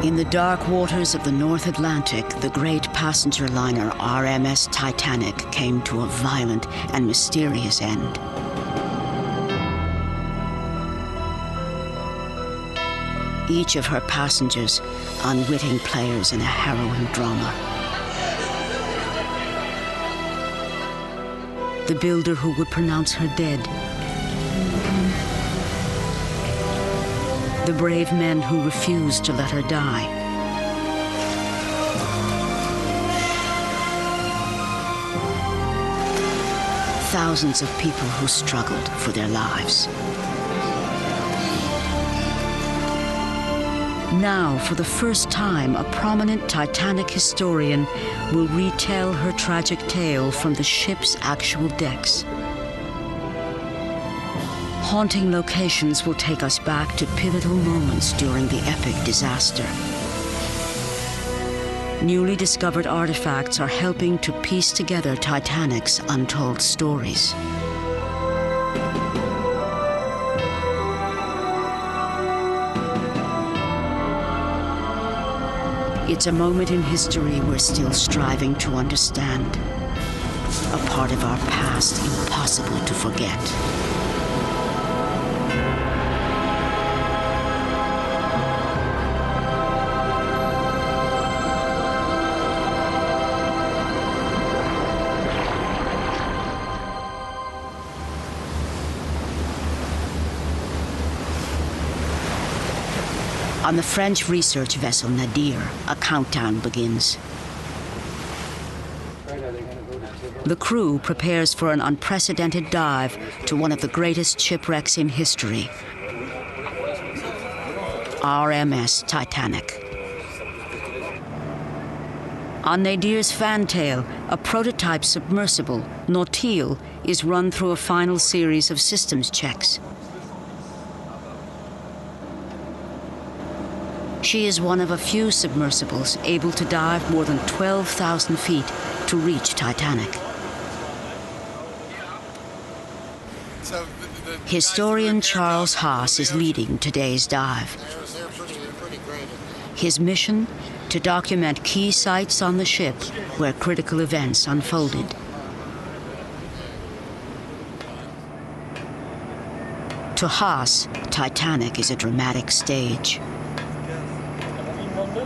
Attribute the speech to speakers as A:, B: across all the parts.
A: In the dark waters of the North Atlantic, the great passenger liner RMS Titanic came to a violent and mysterious end. Each of her passengers, unwitting players in a harrowing drama. The builder who would pronounce her dead. The brave men who refused to let her die. Thousands of people who struggled for their lives. Now, for the first time, a prominent Titanic historian will retell her tragic tale from the ship's actual decks. Haunting locations will take us back to pivotal moments during the epic disaster. Newly discovered artifacts are helping to piece together Titanic's untold stories. It's a moment in history we're still striving to understand. A part of our past impossible to forget. On the French research vessel Nadir, a countdown begins. The crew prepares for an unprecedented dive to one of the greatest shipwrecks in history, RMS Titanic. On Nadir's fantail, a prototype submersible, Nautil, is run through a final series of systems checks. She is one of a few submersibles able to dive more than 12,000 feet to reach Titanic. Historian Charles Haas is leading today's dive. His mission? To document key sites on the ship where critical events unfolded. To Haas, Titanic is a dramatic stage.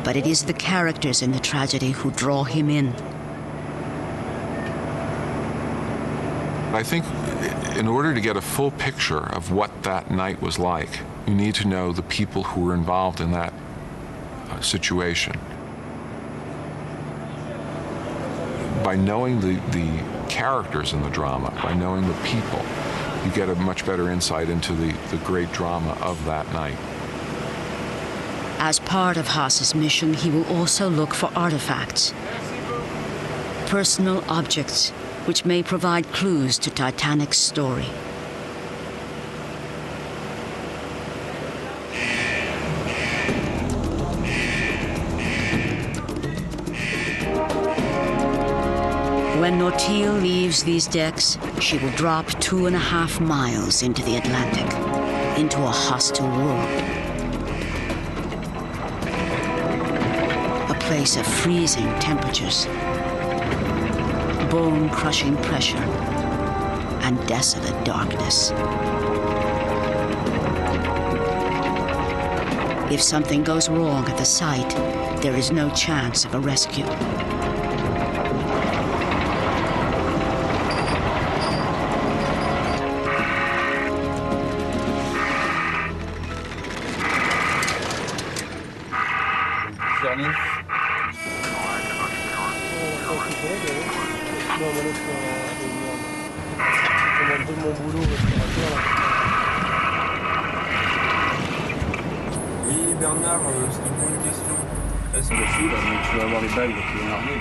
A: But it is the characters in the tragedy who draw him in.
B: I think in order to get a full picture of what that night was like, you need to know the people who were involved in that situation. By knowing the characters in the drama, by knowing the people, you get a much better insight into the great drama of that night.
A: As part of Haas's mission, he will also look for artifacts, personal objects which may provide clues to Titanic's story. When Nautil leaves these decks, she will drop 2.5 miles into the Atlantic, into a hostile world. A place of freezing temperatures, bone-crushing pressure, and desolate darkness. If something goes wrong at the site, there is no chance of a rescue.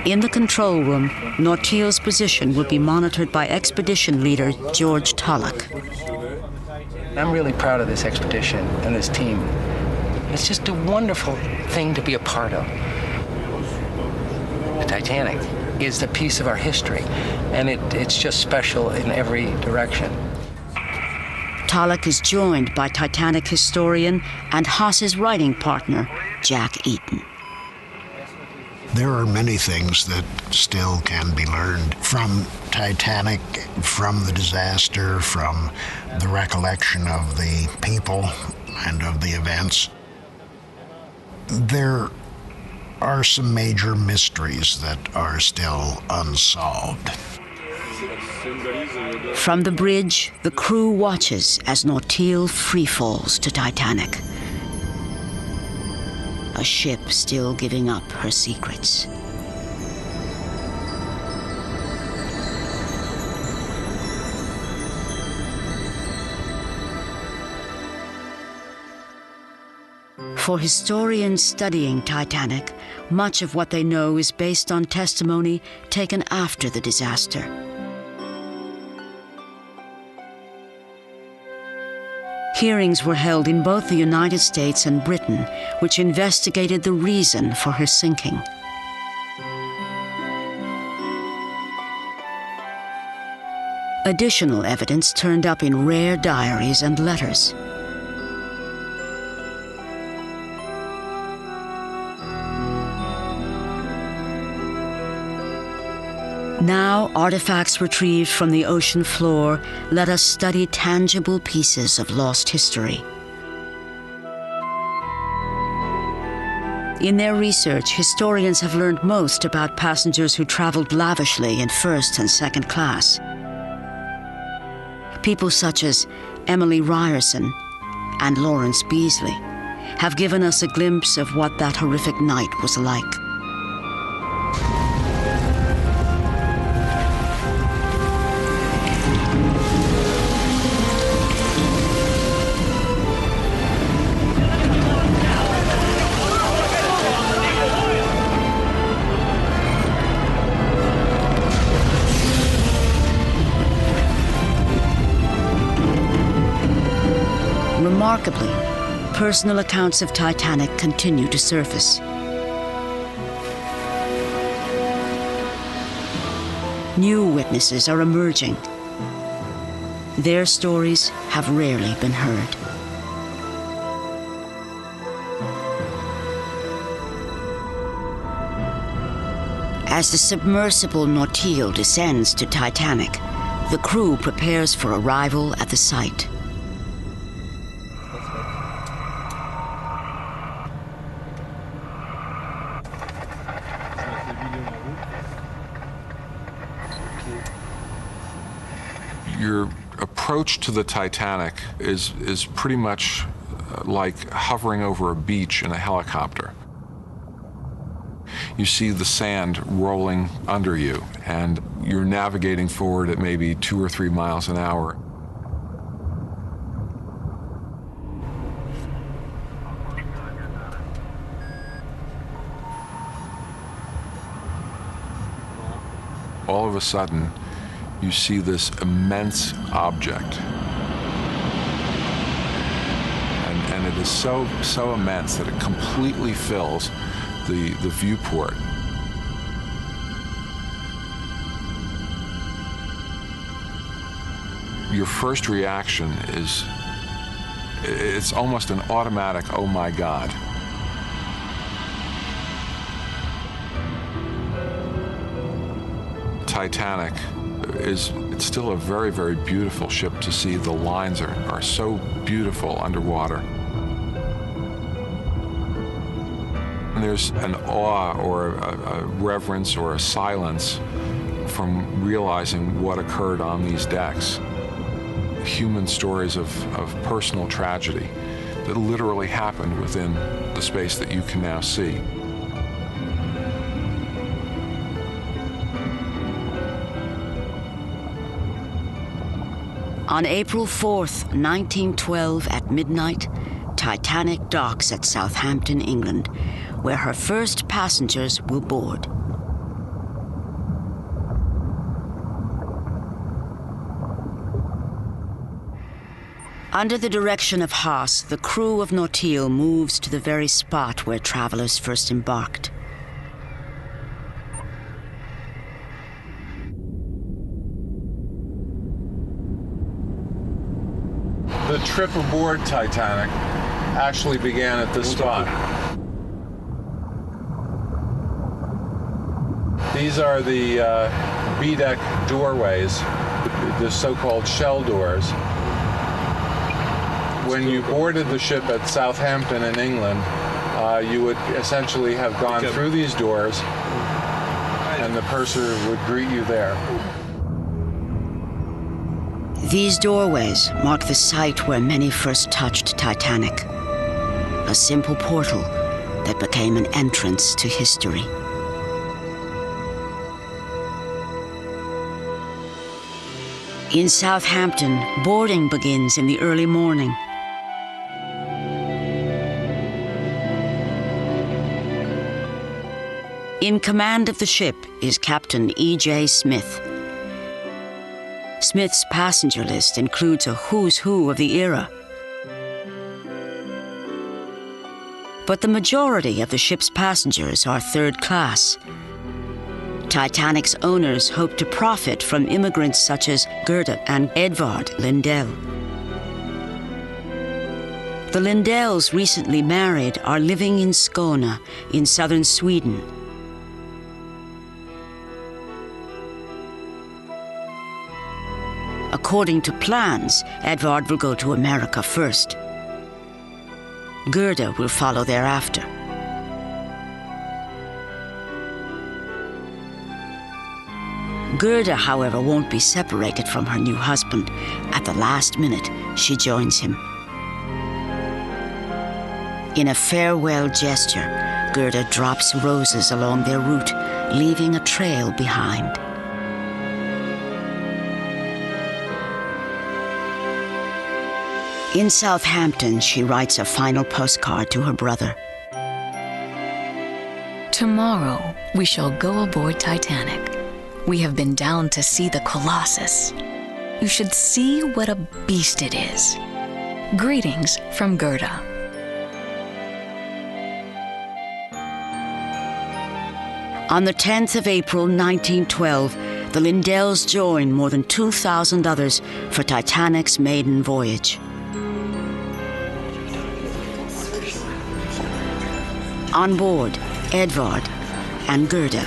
A: In the control room, Nautil's position will be monitored by expedition leader George Tulloch.
C: I'm really proud of this expedition and this team. It's just a wonderful thing to be a part of. The Titanic is the piece of our history, and it's just special in every direction.
A: Tulloch is joined by Titanic historian and Haas's writing partner, Jack Eaton.
D: There are many things that still can be learned from Titanic, from the disaster, from the recollection of the people and of the events. There are some major mysteries that are still unsolved.
A: From the bridge, the crew watches as Nautil freefalls to Titanic. A ship still giving up her secrets. For historians studying Titanic, much of what they know is based on testimony taken after the disaster. Hearings were held in both the United States and Britain, which investigated the reason for her sinking. Additional evidence turned up in rare diaries and letters. Now, artifacts retrieved from the ocean floor let us study tangible pieces of lost history. In their research, historians have learned most about passengers who traveled lavishly in first and second class. People such as Emily Ryerson and Lawrence Beasley have given us a glimpse of what that horrific night was like. Remarkably, personal accounts of Titanic continue to surface. New witnesses are emerging. Their stories have rarely been heard. As the submersible Nautil descends to Titanic, the crew prepares for arrival at the site.
B: Your approach to the Titanic is pretty much like hovering over a beach in a helicopter. You see the sand rolling under you, and you're navigating forward at maybe 2 or 3 miles an hour. All of a sudden, you see this immense object. And it is so immense that it completely fills the viewport. Your first reaction is, it's almost an automatic, oh my God. Titanic it's still a very, very beautiful ship to see. The lines are so beautiful underwater. And there's an awe or a reverence or a silence from realizing what occurred on these decks. Human stories of personal tragedy that literally happened within the space that you can now see.
A: On April 4th, 1912 at midnight, Titanic docks at Southampton, England, where her first passengers will board. Under the direction of Haas, the crew of Nautil moves to the very spot where travelers first embarked.
B: The trip aboard Titanic actually began at this spot. These are the B-deck doorways, the so-called shell doors. When you boarded the ship at Southampton in England, you would essentially have gone through these doors, and the purser would greet you there.
A: These doorways mark the site where many first touched Titanic. A simple portal that became an entrance to history. In Southampton, boarding begins in the early morning. In command of the ship is Captain E.J. Smith. Smith's passenger list includes a who's who of the era. But the majority of the ship's passengers are third class. Titanic's owners hope to profit from immigrants such as Gerda and Edvard Lindell. The Lindells, recently married, are living in Skåne in southern Sweden. According to plans, Edvard will go to America first. Gerda will follow thereafter. Gerda, however, won't be separated from her new husband. At the last minute, she joins him. In a farewell gesture, Gerda drops roses along their route, leaving a trail behind. In Southampton, she writes a final postcard to her brother.
E: Tomorrow, we shall go aboard Titanic. We have been down to see the Colossus. You should see what a beast it is. Greetings from Gerda.
A: On the 10th of April, 1912, the Lindells join more than 2,000 others for Titanic's maiden voyage. On board, Edvard and Gerda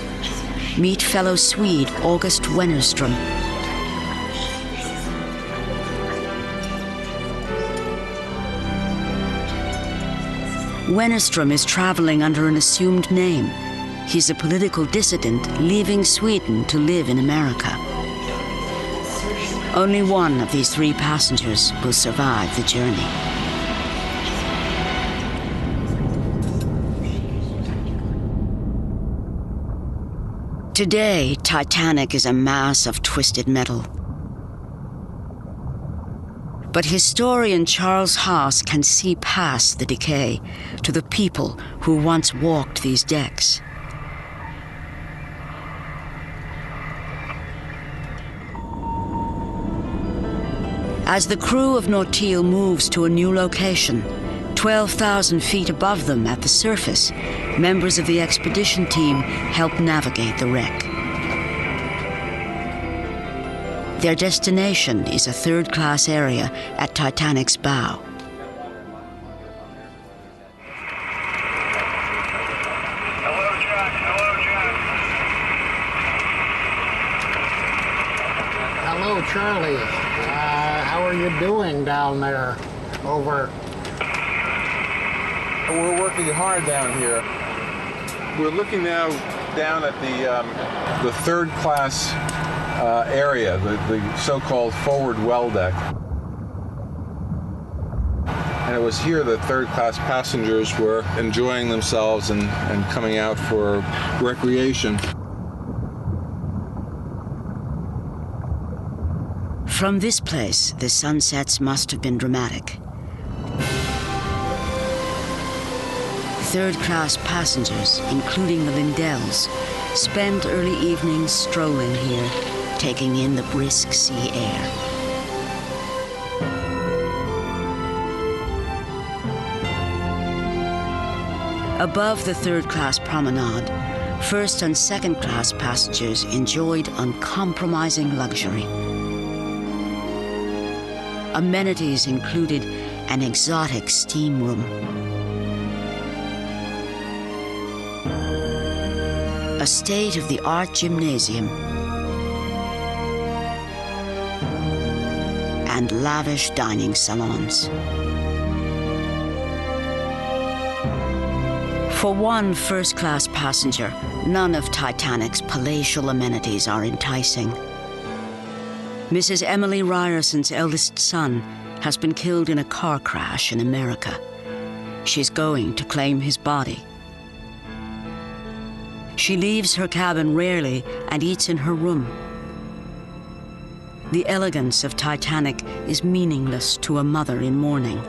A: meet fellow Swede August Wennerström. Wennerström is traveling under an assumed name. He's a political dissident leaving Sweden to live in America. Only one of these three passengers will survive the journey. Today, Titanic is a mass of twisted metal. But historian Charles Haas can see past the decay to the people who once walked these decks. As the crew of Nautil moves to a new location, 12,000 feet above them at the surface, members of the expedition team help navigate the wreck. Their destination is a third-class area at Titanic's bow.
D: Hello, Charlie. How are you doing down there? Over.
B: We're working hard down here. We're looking now down at the third class area, the so-called forward well deck. And it was here that third class passengers were enjoying themselves and coming out for recreation.
A: From this place, the sunsets must have been dramatic. Third-class passengers, including the Lindells, spend early evenings strolling here, taking in the brisk sea air. Above the third-class promenade, first and second-class passengers enjoyed uncompromising luxury. Amenities included an exotic steam room, a state-of-the-art gymnasium, and lavish dining salons. For one first-class passenger, none of Titanic's palatial amenities are enticing. Mrs. Emily Ryerson's eldest son has been killed in a car crash in America. She's going to claim his body. She leaves her cabin rarely and eats in her room. The elegance of Titanic is meaningless to a mother in mourning.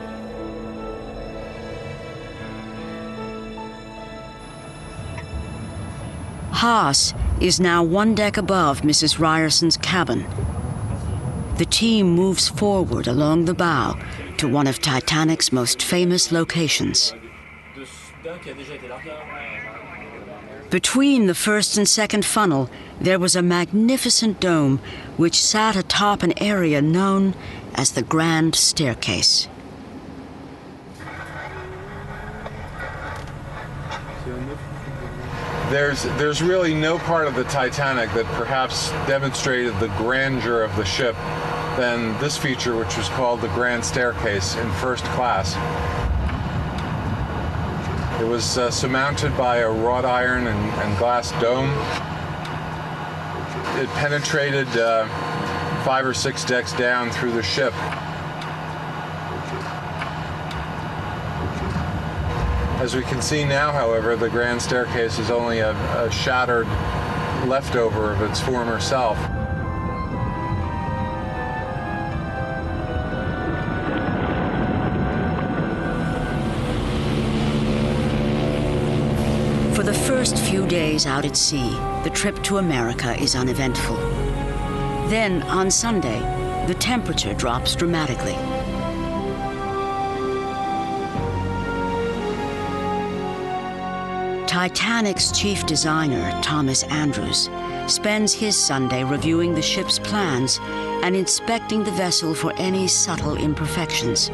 A: Haas is now one deck above Mrs. Ryerson's cabin. The team moves forward along the bow to one of Titanic's most famous locations. Between the first and second funnel, there was a magnificent dome which sat atop an area known as the Grand Staircase.
B: There's really no part of the Titanic that perhaps demonstrated the grandeur of the ship than this feature, which was called the Grand Staircase in first class. It was surmounted by a wrought iron and glass dome. It penetrated 5 or 6 decks down through the ship. As we can see now, however, the Grand Staircase is only a shattered leftover of its former self.
A: For the first few days out at sea, the trip to America is uneventful. Then, on Sunday, the temperature drops dramatically. Titanic's chief designer, Thomas Andrews, spends his Sunday reviewing the ship's plans and inspecting the vessel for any subtle imperfections.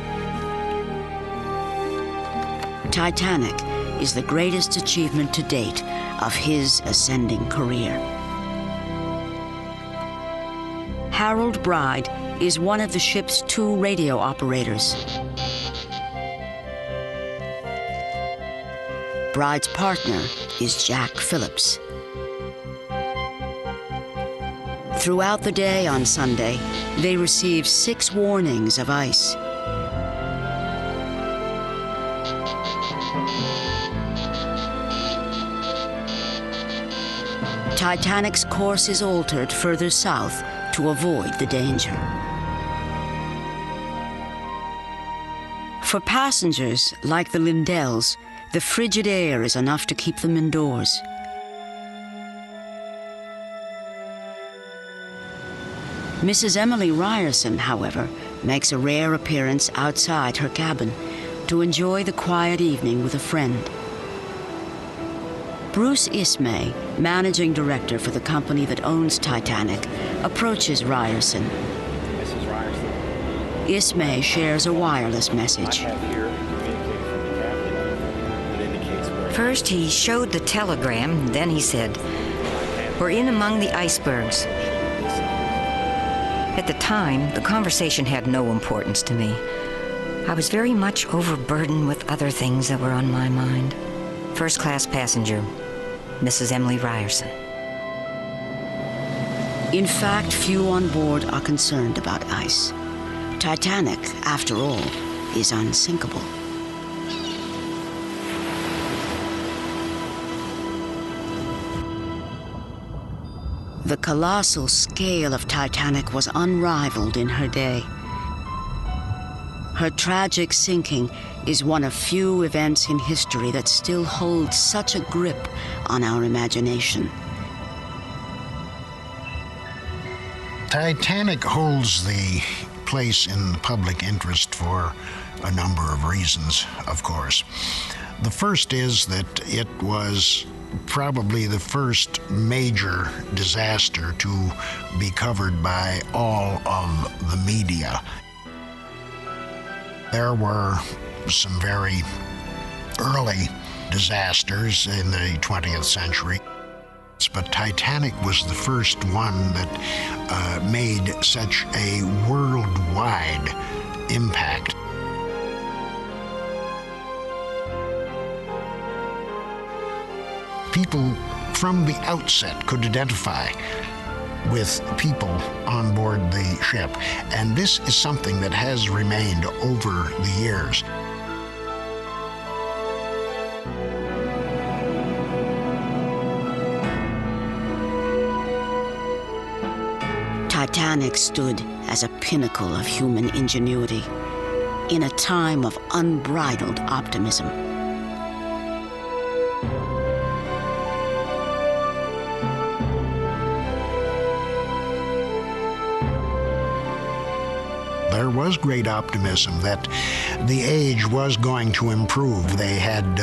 A: Titanic is the greatest achievement to date of his ascending career. Harold Bride is one of the ship's 2 radio operators. Bride's partner is Jack Phillips. Throughout the day on Sunday, they receive 6 warnings of ice. Titanic's course is altered further south to avoid the danger. For passengers like the Lindells, the frigid air is enough to keep them indoors. Mrs. Emily Ryerson, however, makes a rare appearance outside her cabin to enjoy the quiet evening with a friend. Bruce Ismay, managing director for the company that owns Titanic, approaches Ryerson.
F: Mrs. Ryerson.
A: Ismay shares a wireless message.
G: First, he showed the telegram, then he said, "We're in among the icebergs." At the time, the conversation had no importance to me. I was very much overburdened with other things that were on my mind. First class passenger, Mrs. Emily Ryerson.
A: In fact, few on board are concerned about ice. Titanic, after all, is unsinkable. The colossal scale of Titanic was unrivaled in her day. Her tragic sinking is one of few events in history that still holds such a grip on our imagination.
D: Titanic holds the place in the public interest for a number of reasons, of course. The first is that it was probably the first major disaster to be covered by all of the media. There were some very early disasters in the 20th century. but Titanic was the first one that made such a worldwide impact. People from the outset could identify with people on board the ship, and this is something that has remained over the years.
A: Titanic stood as a pinnacle of human ingenuity in a time of unbridled optimism.
D: There was great optimism that the age was going to improve. They had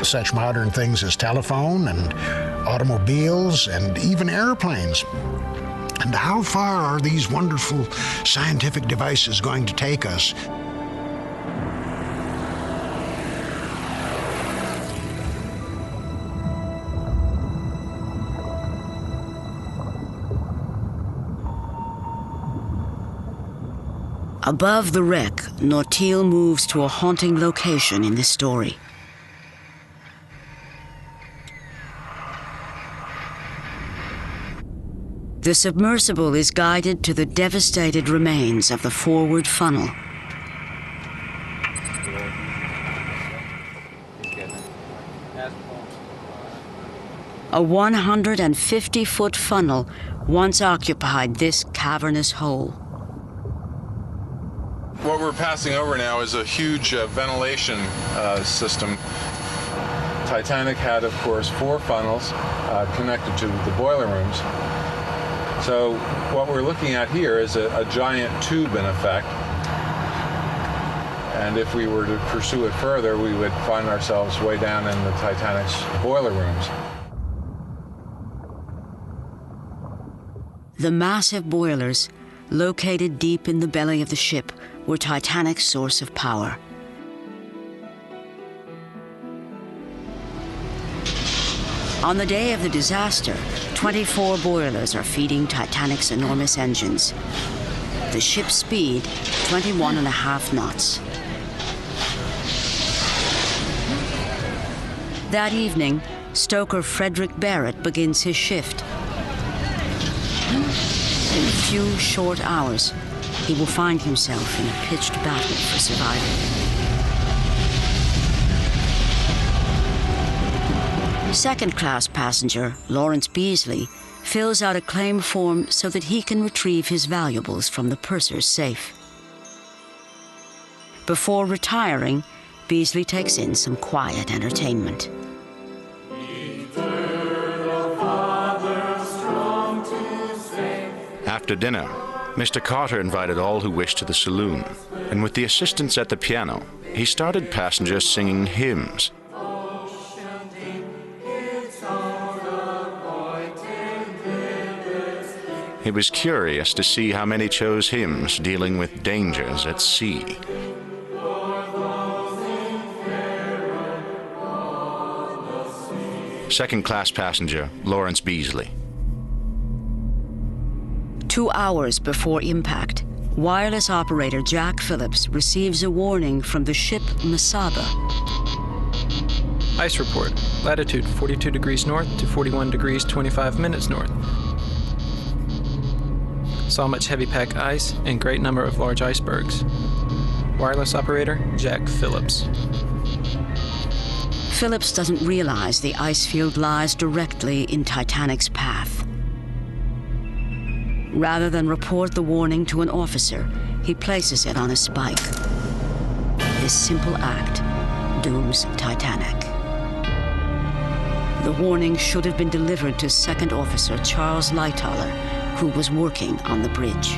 D: such modern things as telephone and automobiles and even airplanes. And how far are these wonderful scientific devices going to take us?
A: Above the wreck, Nautil moves to a haunting location in this story. The submersible is guided to the devastated remains of the forward funnel. A 150-foot funnel once occupied this cavernous hole.
B: What we're passing over now is a huge ventilation system. Titanic had, of course, 4 funnels connected to the boiler rooms. So what we're looking at here is a giant tube, in effect. And if we were to pursue it further, we would find ourselves way down in the Titanic's boiler rooms.
A: The massive boilers, located deep in the belly of the ship, were Titanic's source of power. On the day of the disaster, 24 boilers are feeding Titanic's enormous engines. The ship's speed, 21.5 knots. That evening, stoker Frederick Barrett begins his shift. In a few short hours, he will find himself in a pitched battle for survival. Second-class passenger Lawrence Beasley fills out a claim form so that he can retrieve his valuables from the purser's safe. Before retiring, Beasley takes in some quiet entertainment.
H: After dinner, Mr. Carter invited all who wished to the saloon, and with the assistants at the piano, he started passengers singing hymns. He was curious to see how many chose hymns dealing with dangers at sea. Second-class passenger Lawrence Beasley.
A: 2 hours before impact, wireless operator Jack Phillips receives a warning from the ship Mesaba.
I: Ice report. Latitude 42 degrees north to 41 degrees 25 minutes north. Saw much heavy pack ice and great number of large icebergs. Wireless operator Jack Phillips.
A: Phillips doesn't realize the ice field lies directly in Titanic's path. Rather than report the warning to an officer, he places it on a spike. This simple act dooms Titanic. The warning should have been delivered to Second Officer Charles Lightoller, who was working on the bridge.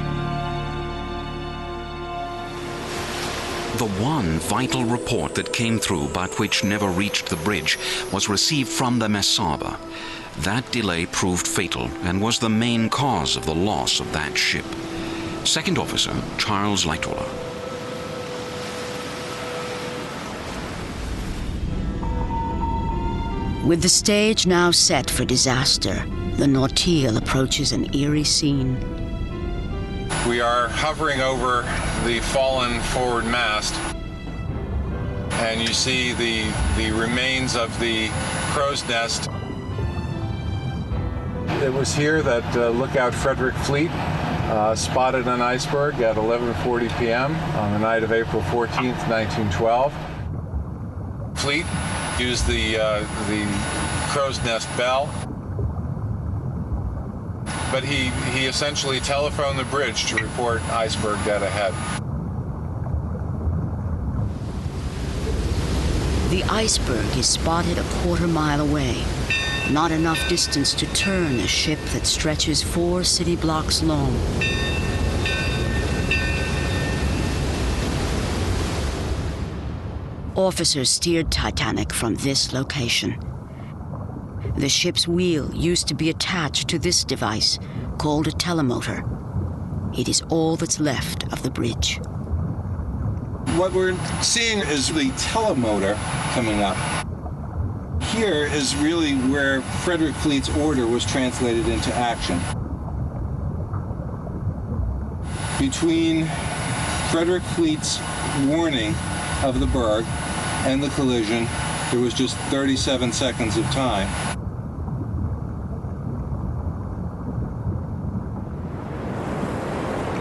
J: The one vital report that came through but which never reached the bridge was received from the Mesaba. That delay proved fatal and was the main cause of the loss of that ship. Second Officer Charles Lightoller.
A: With the stage now set for disaster, The Nautil approaches an eerie scene.
B: We are hovering over the fallen forward mast, and you see the remains of the crow's nest. It was here that lookout Frederick Fleet spotted an iceberg at 11:40 p.m. on the night of April 14th, 1912. Fleet used the crow's nest bell, but he essentially telephoned the bridge to report iceberg dead ahead.
A: The iceberg is spotted a quarter-mile away, not enough distance to turn a ship that stretches 4 city blocks long. Officers steered Titanic from this location. The ship's wheel used to be attached to this device, called a telemotor. It is all that's left of the bridge.
K: What we're seeing is the telemotor coming up. Here is really where Frederick Fleet's order was translated into action. Between Frederick Fleet's warning of the berg and the collision, there was just 37 seconds of time.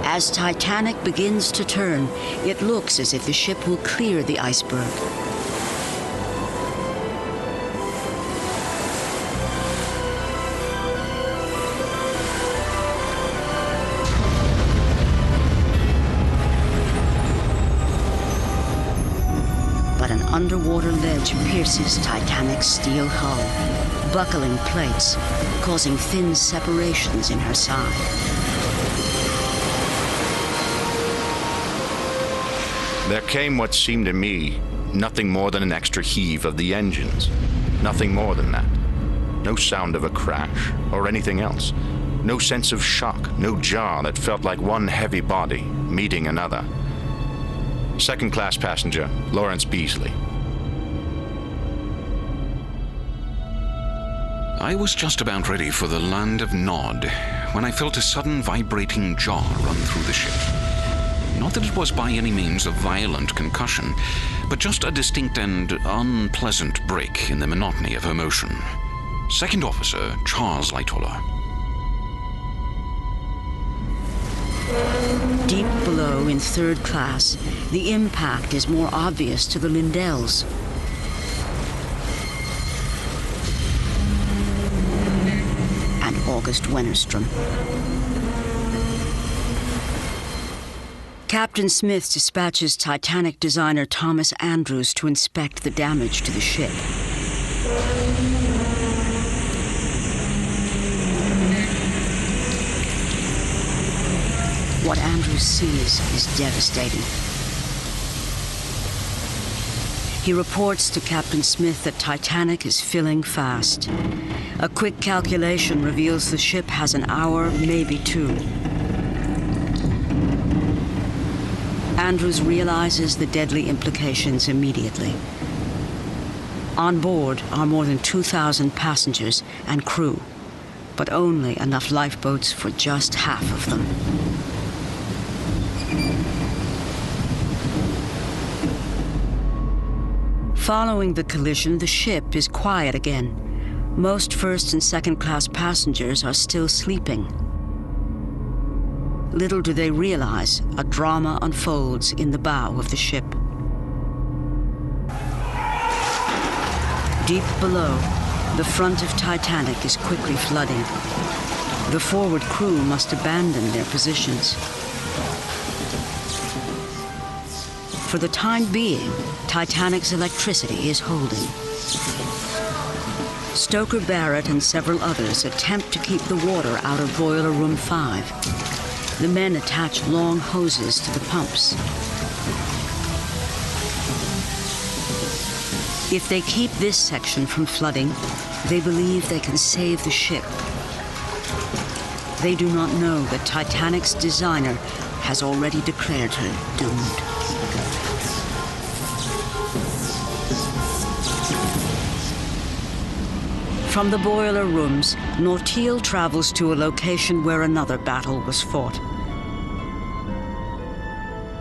A: As Titanic begins to turn, it looks as if the ship will clear the iceberg. But an underwater ledge pierces Titanic's steel hull, buckling plates, causing thin separations in her side.
H: There came what seemed to me nothing more than an extra heave of the engines. Nothing more than that. No sound of a crash or anything else. No sense of shock, no jar that felt like one heavy body meeting another. Second class passenger, Lawrence Beasley.
J: I was just about ready for the land of Nod when I felt a sudden vibrating jar run through the ship. Not that it was by any means a violent concussion, but just a distinct and unpleasant break in the monotony of her motion. Second Officer Charles Lightoller.
A: Deep below in third class, the impact is more obvious to the Lindells. And August Wennerstrom. Captain Smith dispatches Titanic designer Thomas Andrews to inspect the damage to the ship. What Andrews sees is devastating. He reports to Captain Smith that Titanic is filling fast. A quick calculation reveals the ship has an hour, maybe 2. Andrews realizes the deadly implications immediately. On board are more than 2,000 passengers and crew, but only enough lifeboats for just half of them. Following the collision, the ship is quiet again. Most first and second class passengers are still sleeping. Little do they realize, a drama unfolds in the bow of the ship. Deep below, the front of Titanic is quickly flooding. The forward crew must abandon their positions. For the time being, Titanic's electricity is holding. Stoker Barrett and several others attempt to keep the water out of Boiler Room 5. The men attach long hoses to the pumps. If they keep this section from flooding, they believe they can save the ship. They do not know that Titanic's designer has already declared her doomed. From the boiler rooms, Nortil travels to a location where another battle was fought.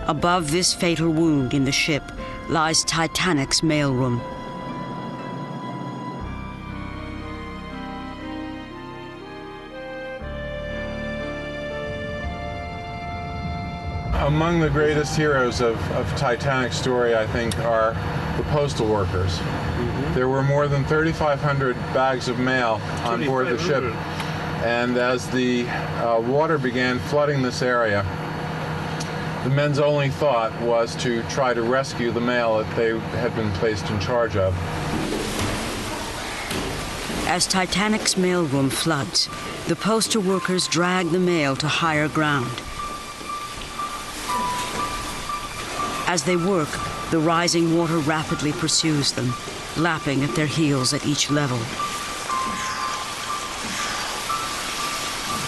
A: Above this fatal wound in the ship lies Titanic's mailroom.
B: Among the greatest heroes of Titanic's story, I think, are the postal workers. There were more than 3,500 bags of mail on board the ship, and as the water began flooding this area, the men's only thought was to try to rescue the mail that they had been placed in charge of.
A: As Titanic's mailroom floods, the postal workers drag the mail to higher ground. As they work, the rising water rapidly pursues them, lapping at their heels at each level.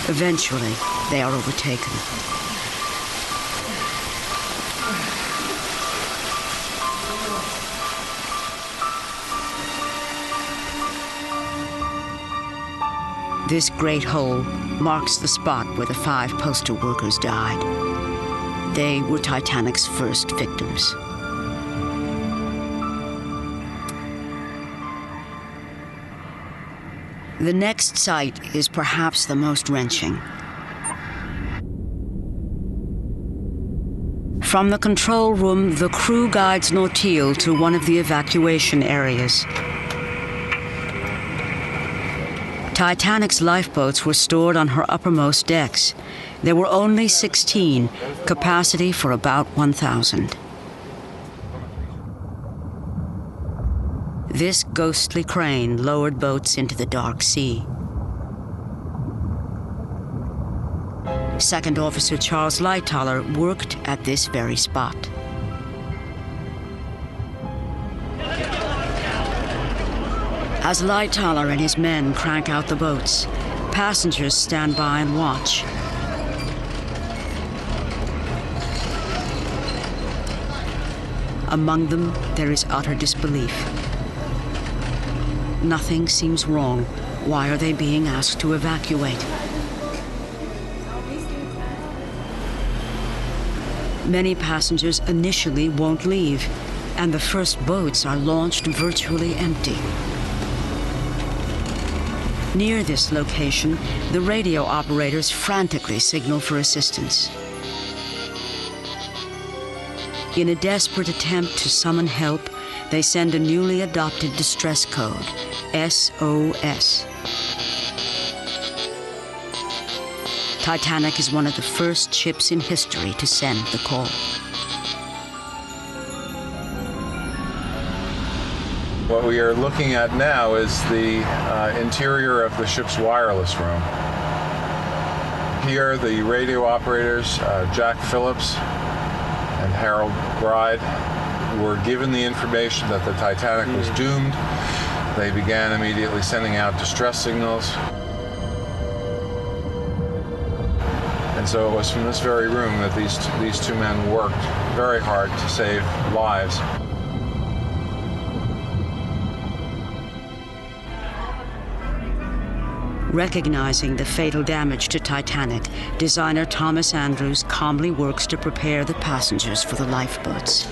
A: Eventually, they are overtaken. This great hole marks the spot where the 5 postal workers died. They were Titanic's first victims. The next sight is perhaps the most wrenching. From the control room, the crew guides Nortil to one of the evacuation areas. Titanic's lifeboats were stored on her uppermost decks. There were only 16, capacity for about 1,000. This ghostly crane lowered boats into the dark sea. Second Officer Charles Lightoller worked at this very spot. As Lightoller and his men crank out the boats, passengers stand by and watch. Among them, there is utter disbelief. Nothing seems wrong. Why are they being asked to evacuate? Many passengers initially won't leave, and the first boats are launched virtually empty. Near this location, the radio operators frantically signal for assistance. In a desperate attempt to summon help, they send a newly adopted distress code, SOS. Titanic is one of the first ships in history to send the call.
B: What we are looking at now is the interior of the ship's wireless room. Here, the radio operators, Jack Phillips and Harold Bride, were given the information that the Titanic was doomed. They began immediately sending out distress signals. And so it was from this very room that these two men worked very hard to save lives.
A: Recognizing the fatal damage to Titanic, designer Thomas Andrews calmly works to prepare the passengers for the lifeboats.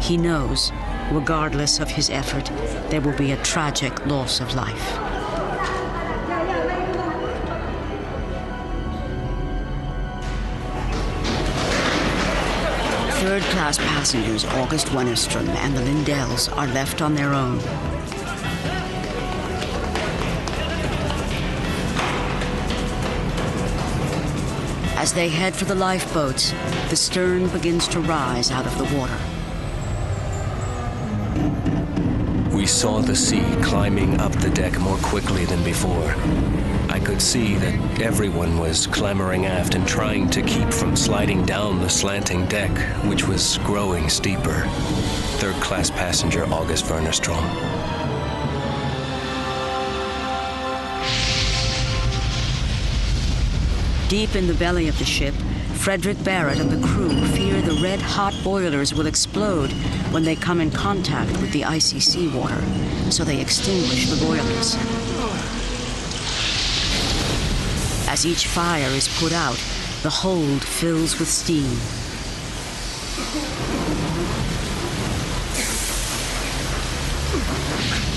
A: He knows, regardless of his effort, there will be a tragic loss of life. Third-class passengers August Wennerstrom and the Lindells are left on their own. As they head for the lifeboats, the stern begins to rise out of the water.
L: We saw the sea climbing up the deck more quickly than before. I could see that everyone was clambering aft and trying to keep from sliding down the slanting deck, which was growing steeper. Third-class passenger August Wennerstrom.
A: Deep in the belly of the ship, Frederick Barrett and the crew fear the red-hot boilers will explode when they come in contact with the icy seawater, so they extinguish the boilers. As each fire is put out, the hold fills with steam.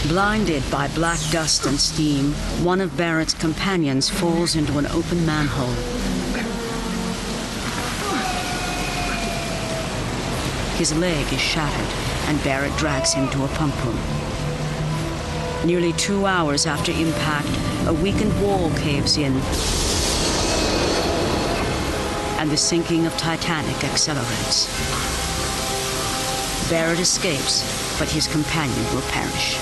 A: Blinded by black dust and steam, one of Barrett's companions falls into an open manhole. His leg is shattered, and Barrett drags him to a pump room. Nearly 2 hours after impact, a weakened wall caves in, and the sinking of Titanic accelerates. Barrett escapes, but his companion will perish.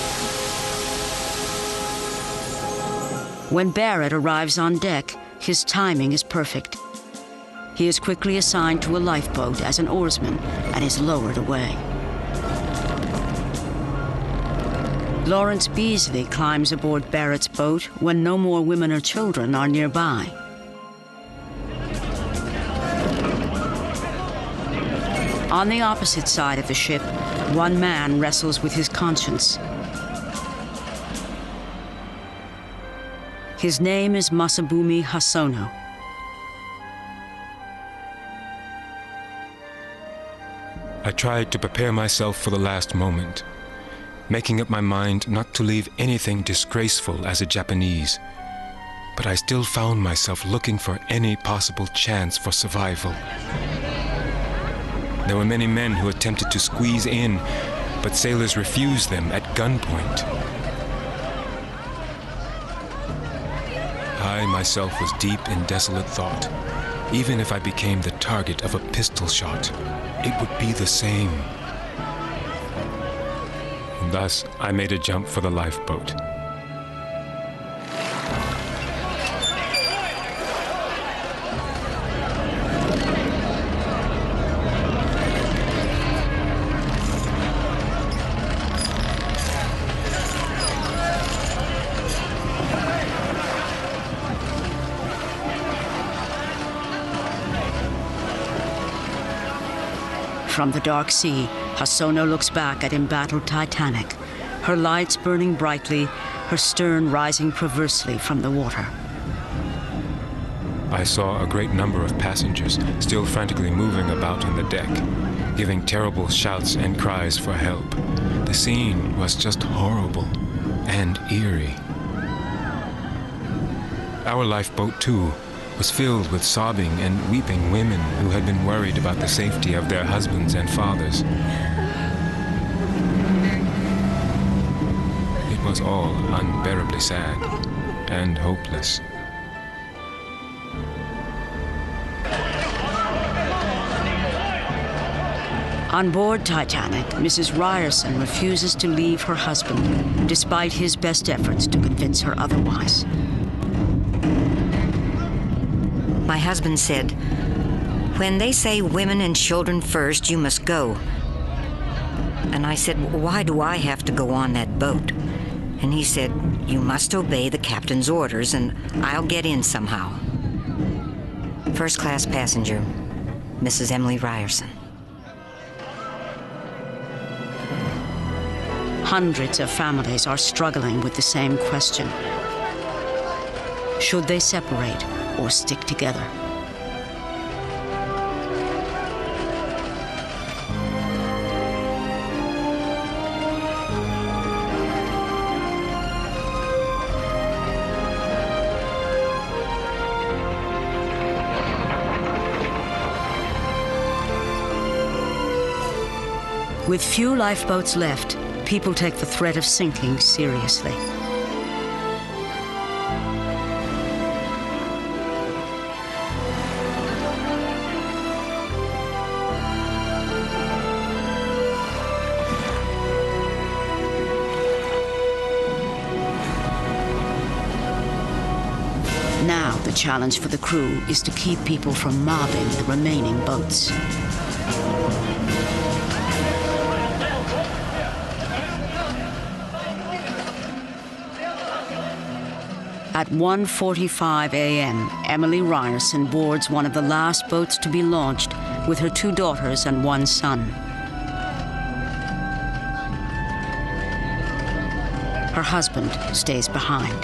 A: When Barrett arrives on deck, his timing is perfect. He is quickly assigned to a lifeboat as an oarsman and is lowered away. Lawrence Beasley climbs aboard Barrett's boat when no more women or children are nearby. On the opposite side of the ship, one man wrestles with his conscience. His name is Masabumi Hosono.
M: I tried to prepare myself for the last moment, making up my mind not to leave anything disgraceful as a Japanese. But I still found myself looking for any possible chance for survival. There were many men who attempted to squeeze in, but sailors refused them at gunpoint. I myself was deep in desolate thought. Even if I became the target of a pistol shot, it would be the same. And thus, I made a jump for the lifeboat.
A: From the dark sea, Hosono looks back at embattled Titanic, her lights burning brightly, her stern rising perversely from the water.
M: I saw a great number of passengers still frantically moving about on the deck, giving terrible shouts and cries for help. The scene was just horrible and eerie. Our lifeboat, too, was filled with sobbing and weeping women who had been worried about the safety of their husbands and fathers. It was all unbearably sad and hopeless.
A: On board Titanic, Mrs. Ryerson refuses to leave her husband, despite his best efforts to convince her otherwise.
G: My husband said, "When they say women and children first, you must go." And I said, "Why do I have to go on that boat?" And he said, "You must obey the captain's orders, and I'll get in somehow." First class passenger, Mrs. Emily Ryerson.
A: Hundreds of families are struggling with the same question. Should they separate or stick together? With few lifeboats left, people take the threat of sinking seriously. Now, the challenge for the crew is to keep people from mobbing the remaining boats. At 1:45 a.m., Emily Ryerson boards one of the last boats to be launched with her 2 daughters and 1 son. Her husband stays behind.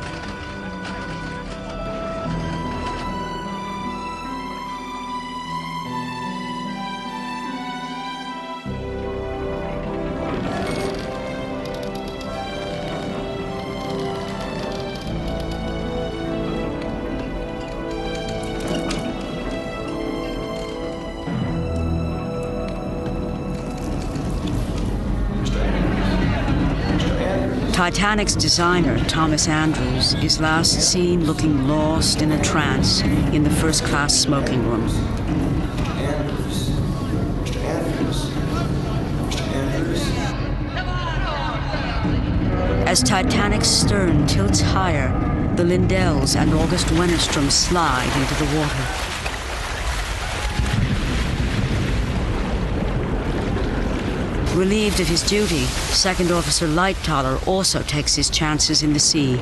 A: Titanic's designer, Thomas Andrews, is last seen looking lost in a trance in the first-class smoking room. As Titanic's stern tilts higher, the Lindells and August Wennerstrom slide into the water. Relieved of his duty, Second Officer Lightoller also takes his chances in the sea.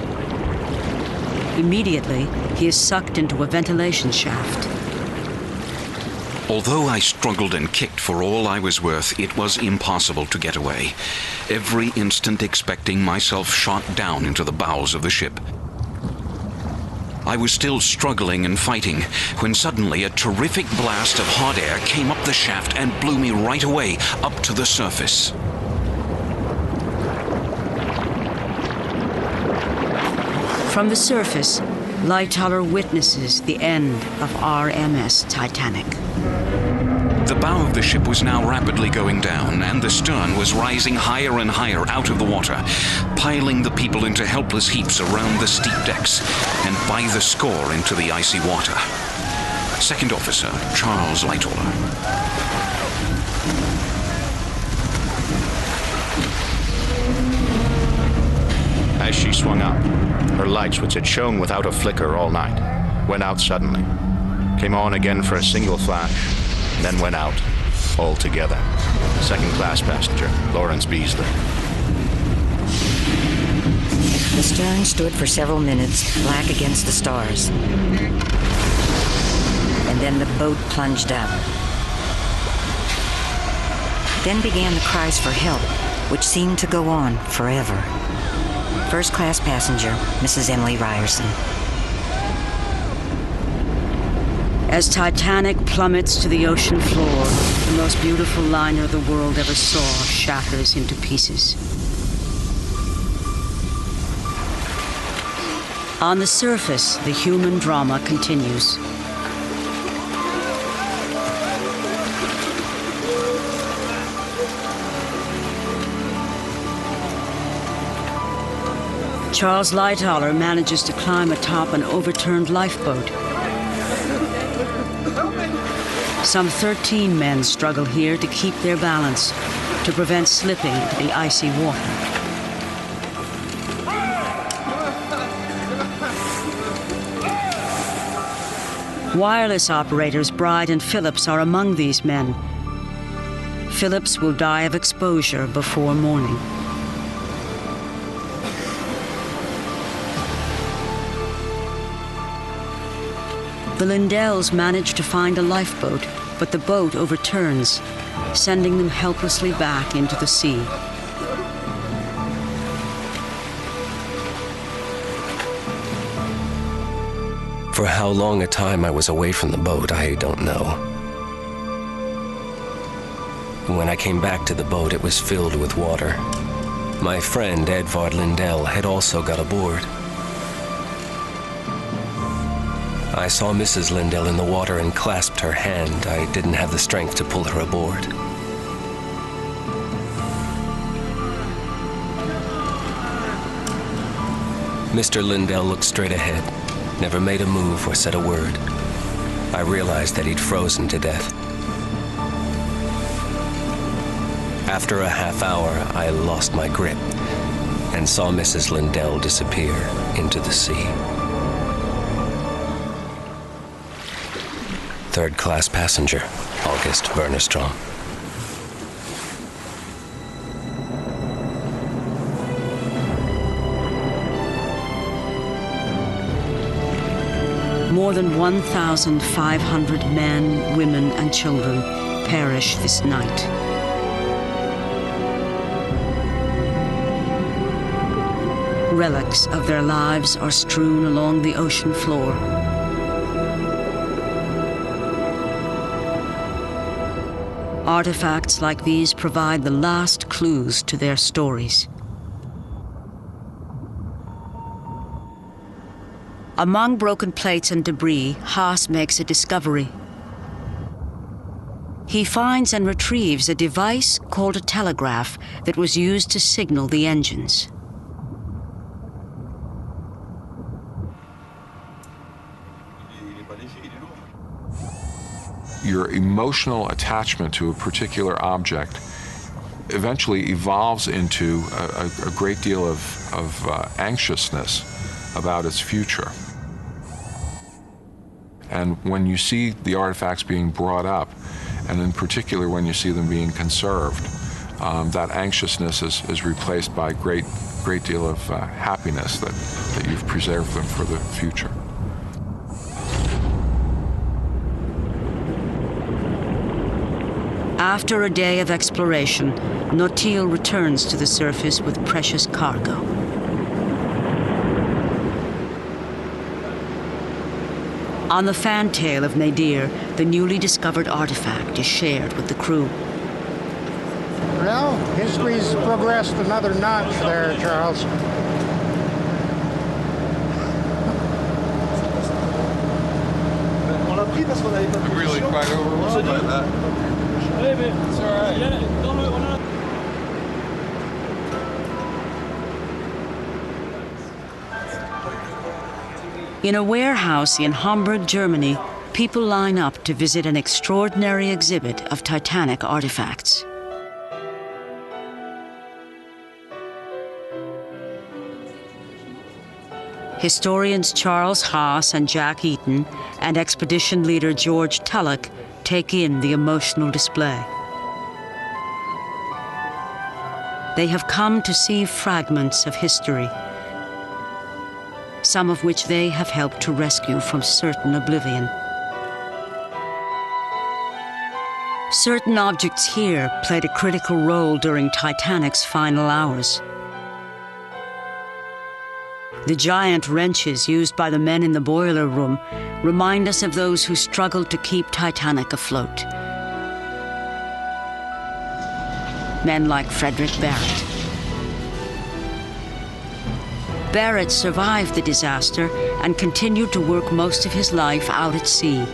A: Immediately, he is sucked into a ventilation shaft.
J: Although I struggled and kicked for all I was worth, it was impossible to get away, every instant expecting myself shot down into the bowels of the ship. I was still struggling and fighting when suddenly a terrific blast of hot air came up the shaft and blew me right away up to the surface.
A: From the surface, Lightoller witnesses the end of RMS Titanic.
J: The bow of the ship was now rapidly going down, and the stern was rising higher and higher out of the water, piling the people into helpless heaps around the steep decks, and by the score into the icy water. Second Officer Charles Lightoller.
H: As she swung up, her lights, which had shone without a flicker all night, went out suddenly, came on again for a single flash, then went out altogether. Second-class passenger, Lawrence Beasley.
G: The stern stood for several minutes, black against the stars. And then the boat plunged out. Then began the cries for help, which seemed to go on forever. First-class passenger, Mrs. Emily Ryerson.
A: As Titanic plummets to the ocean floor, the most beautiful liner the world ever saw shatters into pieces. On the surface, the human drama continues. Charles Lightoller manages to climb atop an overturned lifeboat. Some 13 men struggle here to keep their balance, to prevent slipping into the icy water. Wireless operators Bride and Phillips are among these men. Phillips will die of exposure before morning. The Lindells manage to find a lifeboat, but the boat overturns, sending them helplessly back into the sea.
L: For how long a time I was away from the boat, I don't know. When I came back to the boat, it was filled with water. My friend Edvard Lindell had also got aboard. I saw Mrs. Lindell in the water and clasped her hand. I didn't have the strength to pull her aboard. Mr. Lindell looked straight ahead, never made a move or said a word. I realized that he'd frozen to death. After a half hour, I lost my grip and saw Mrs. Lindell disappear into the sea. Third-class passenger, August Wennerstrom.
A: More than 1,500 men, women, and children perish this night. Relics of their lives are strewn along the ocean floor. Artifacts like these provide the last clues to their stories. Among broken plates and debris, Haas makes a discovery. He finds and retrieves a device called a telegraph that was used to signal the engines.
B: Your emotional attachment to a particular object eventually evolves into a great deal of anxiousness about its future. And when you see the artifacts being brought up, and in particular when you see them being conserved, that anxiousness is replaced by a great deal of happiness that you've preserved them for the future.
A: After a day of exploration, Nautil returns to the surface with precious cargo. On the fantail of Nadir, the newly discovered artifact is shared with the crew.
N: Well, history's progressed another notch there, Charles.
K: I'm really quite overwhelmed by that. It's all right.
A: In a warehouse in Hamburg, Germany, people line up to visit an extraordinary exhibit of Titanic artifacts. Historians Charles Haas and Jack Eaton and expedition leader George Tulloch take in the emotional display. They have come to see fragments of history, some of which they have helped to rescue from certain oblivion. Certain objects here played a critical role during Titanic's final hours. The giant wrenches used by the men in the boiler room remind us of those who struggled to keep Titanic afloat. Men like Frederick Barrett. Barrett survived the disaster and continued to work most of his life out at sea.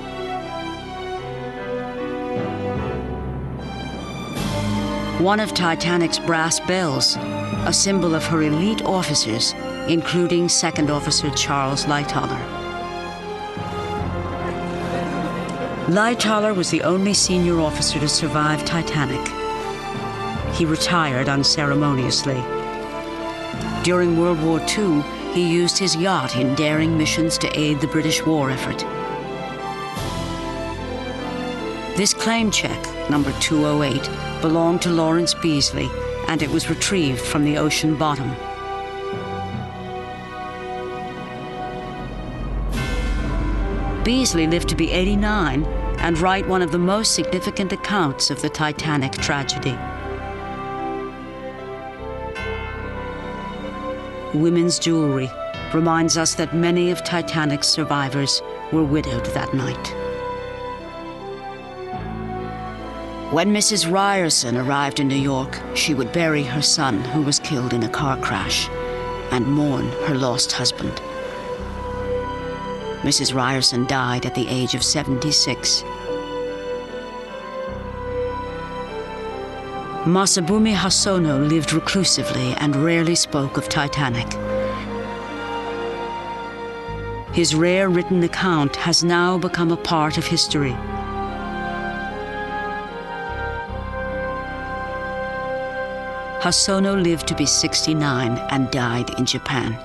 A: One of Titanic's brass bells, a symbol of her elite officers, including Second Officer Charles Lightoller. Lightoller was the only senior officer to survive Titanic. He retired unceremoniously. During World War II, he used his yacht in daring missions to aid the British war effort. This claim check, number 208, belonged to Lawrence Beasley, and it was retrieved from the ocean bottom. Beasley lived to be 89 and write one of the most significant accounts of the Titanic tragedy. Women's jewelry reminds us that many of Titanic's survivors were widowed that night. When Mrs. Ryerson arrived in New York, she would bury her son, who was killed in a car crash, and mourn her lost husband. Mrs. Ryerson died at the age of 76. Masabumi Hosono lived reclusively and rarely spoke of Titanic. His rare written account has now become a part of history. Hosono lived to be 69 and died in Japan.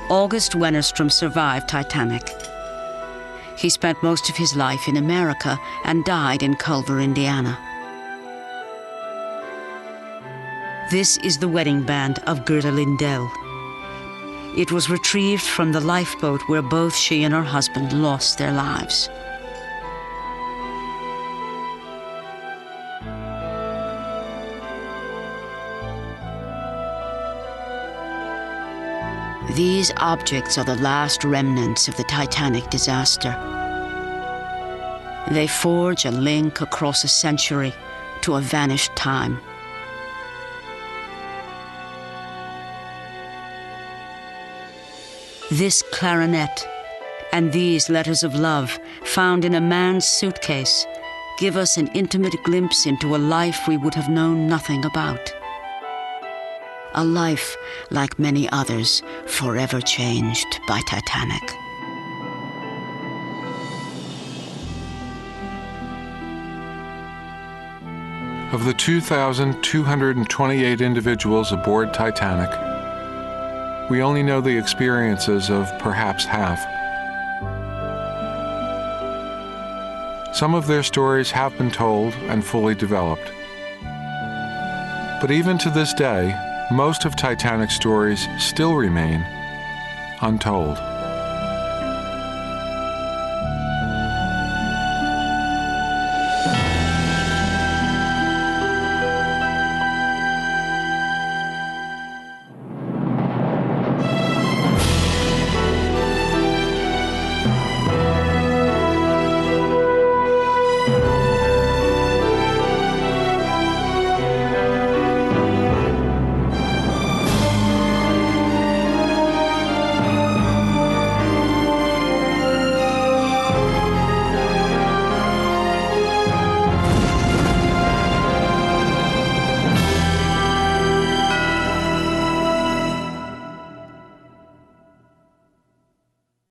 A: August Wennerstrom survived Titanic. He spent most of his life in America and died in Culver, Indiana. This is the wedding band of Gerda Lindell. It was retrieved from the lifeboat where both she and her husband lost their lives. These objects are the last remnants of the Titanic disaster. They forge a link across a century to a vanished time. This clarinet and these letters of love found in a man's suitcase give us an intimate glimpse into a life we would have known nothing about. A life, like many others, forever changed by Titanic.
B: Of the 2,228 individuals aboard Titanic, we only know the experiences of perhaps half. Some of their stories have been told and fully developed. But even to this day, most of Titanic's stories still remain untold.